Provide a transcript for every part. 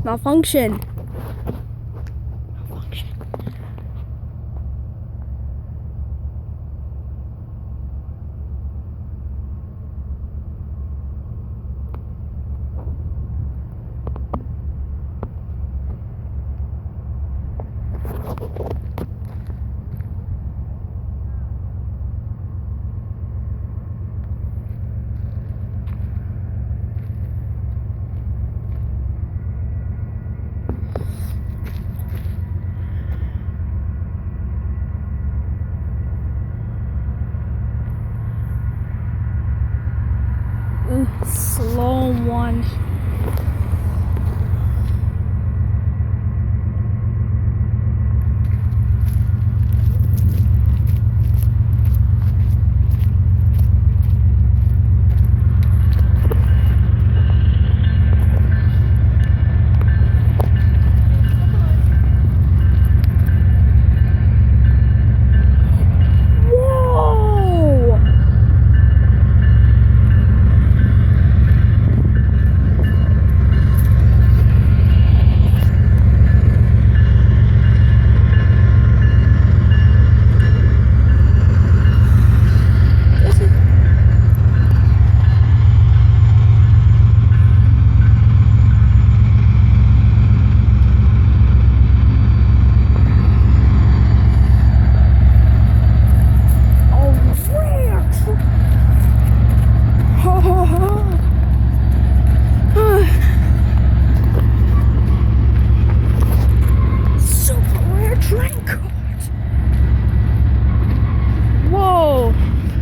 Malfunction. Slow one.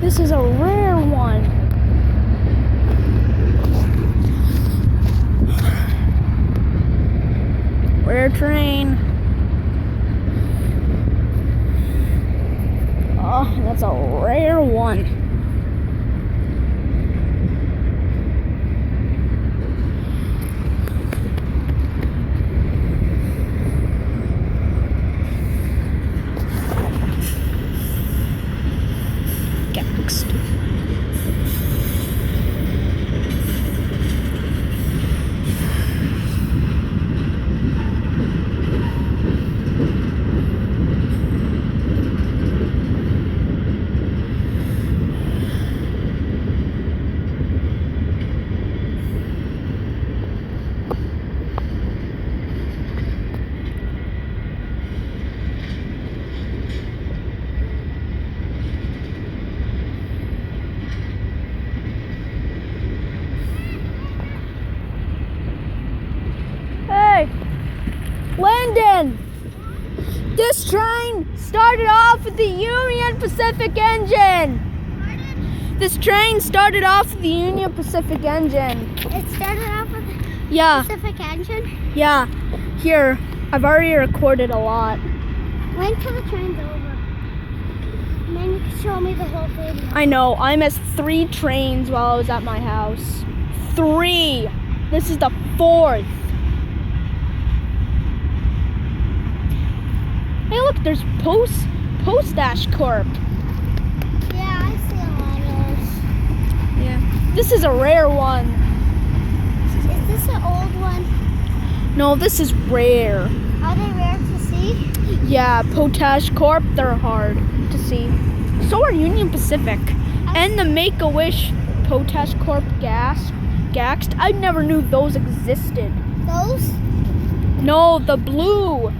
This is a rare one. Rare train. Oh, that's a rare one. Landon, this train started off with the Union Pacific engine. Pardon? This train started off with the Union Pacific engine. It started off with the Pacific engine? Yeah. Here, I've already recorded a lot. Wait till the train's over. And then you can show me the whole video. I know. I missed 3 trains while I was at my house. 3. This is the 4th. Hey, look, there's Postash Corp. Yeah, I see a lot of those. Yeah. This is a rare one. Is this an old one? No, this is rare. Are they rare to see? Yeah, Potash Corp, they're hard to see. So are Union Pacific. And the Make-A-Wish Potash Corp Gaxed. I never knew those existed. Those? No, the blue.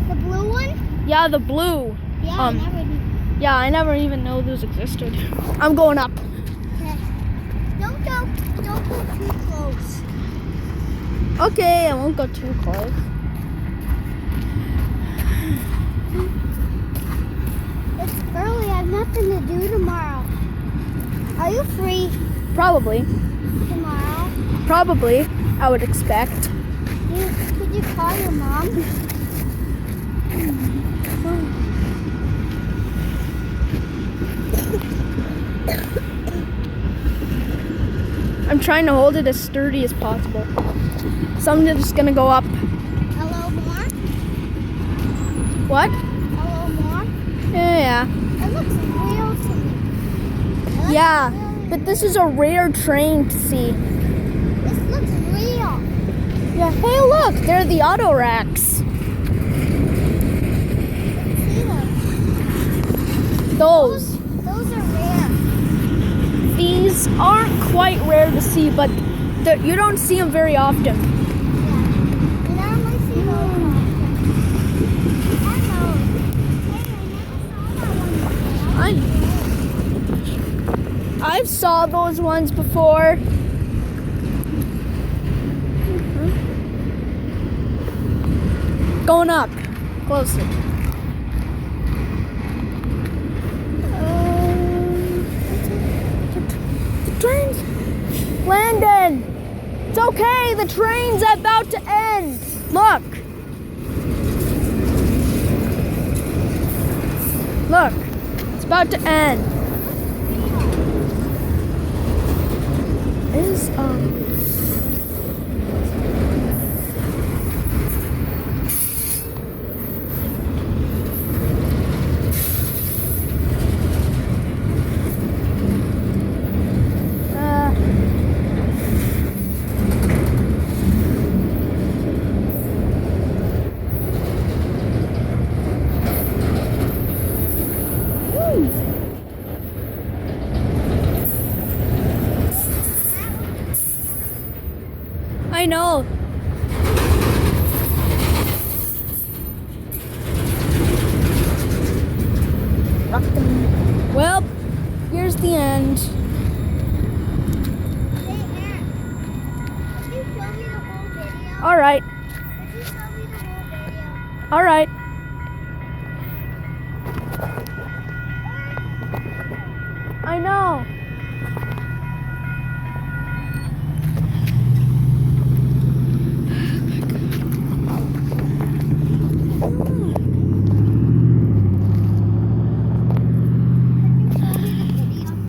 The blue one? Yeah, the blue. Yeah, I never knew. Yeah, I never even know those existed. I'm going up. Okay. Don't go too close. Okay, I won't go too close. It's early. I have nothing to do tomorrow. Are you free Probably. tomorrow? Probably, I would expect. Could you call your mom? I'm trying to hold it as sturdy as possible. So I'm just gonna go up. Hello, more? What? Hello, more? Yeah. It looks real to me. Yeah, but this is a rare train to see. This looks real. Hey, look, they're the auto racks. See them. Those. Those are rare. These aren't quite rare to see, but you don't see them very often. Yeah. You normally see those often. And those. Hey, I never saw that one before. I've saw those ones before. Going up. Closer. The train's... Landon! It's okay, the train's about to end. Look. Look. It's about to end. I know. Well, here's the end. Hey, Aaron. Could you show me the whole video? All right. Could you show me the whole video? All right. I know.